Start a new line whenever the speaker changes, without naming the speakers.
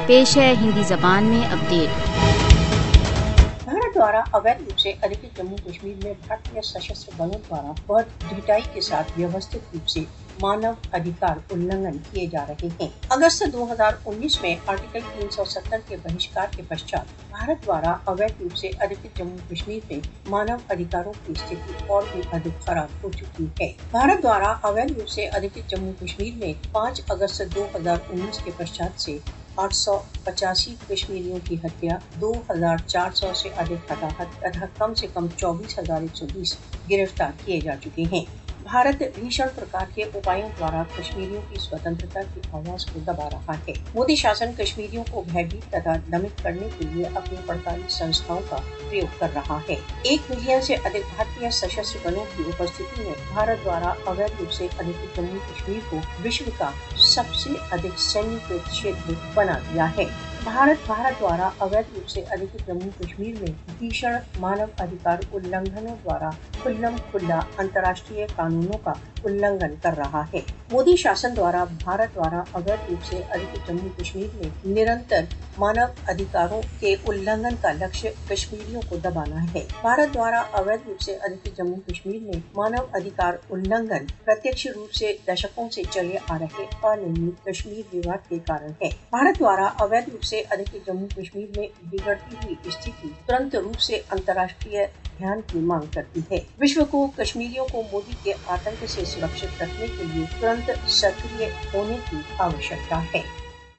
پیش ہے ہندی زبان میں اپ ڈیٹ۔
بھارت دوارا अवैध रूप से अधिकृत जम्मू कश्मीर में भारतीय सशस्त्र बलों द्वारा बहुत ढिठाई के साथ व्यवस्थित रूप से मानव अधिकार उल्लंघन किए जा रहे हैं। अगस्त 2019 में आर्टिकल 370 के बहिष्कार के पश्चात भारत द्वारा अवैध रूप से अधिकृत जम्मू कश्मीर में मानव अधिकारों की स्थिति और भी अधिक खराब हो चुकी है। भारत द्वारा अवैध रूप से अधिकृत जम्मू कश्मीर में 5 अगस्त 2019 के पश्चात से 885 कश्मीरियों की हत्या, 2400 से अधिक हताहत तथा कम से कम 24,120 गिरफ्तार किए जा चुके हैं। भारत भीषण प्रकार के उपायों द्वारा कश्मीरियों की स्वतंत्रता की आवाज को दबा रहा है। मोदी शासन कश्मीरियों को भयभीत तथा दमित करने के लिए अपनी पड़ताली संस्थाओं का प्रयोग कर रहा है। 1 मिलियन से अधिक भारतीय सशस्त्र बलों की उपस्थिति में भारत द्वारा अवैध रूप से अधिकृत जम्मू कश्मीर को विश्व का सबसे अधिक सैन्यीकृत क्षेत्र बना दिया है। भारत द्वारा अवैध रूप से अधिकृत जम्मू कश्मीर में भीषण मानव अधिकार उल्लंघनों द्वारा खुल्लम खुल्ला अंतर्राष्ट्रीय कानूनों का उल्लंघन कर रहा है। मोदी शासन द्वारा भारत द्वारा अवैध रूप से अधिकृत जम्मू कश्मीर में निरंतर मानव अधिकारों के उल्लंघन का लक्ष्य कश्मीरियों को दबाना है। भारत द्वारा अवैध रूप से अधिकृत जम्मू कश्मीर में मानव अधिकार उल्लंघन प्रत्यक्ष रूप से दशकों से चले आ रहे अनिर्णीत कश्मीर विवाद के कारण है। भारत द्वारा अवैध रूप से अधिकृत जम्मू कश्मीर में बिगड़ती हुई स्थिति तुरंत रूप से अंतर्राष्ट्रीय ध्यान की मांग करती है। विश्व को कश्मीरियों को मोदी के आतंक से सुरक्षित रखने के लिए तुरंत सक्रिय होने की आवश्यकता है।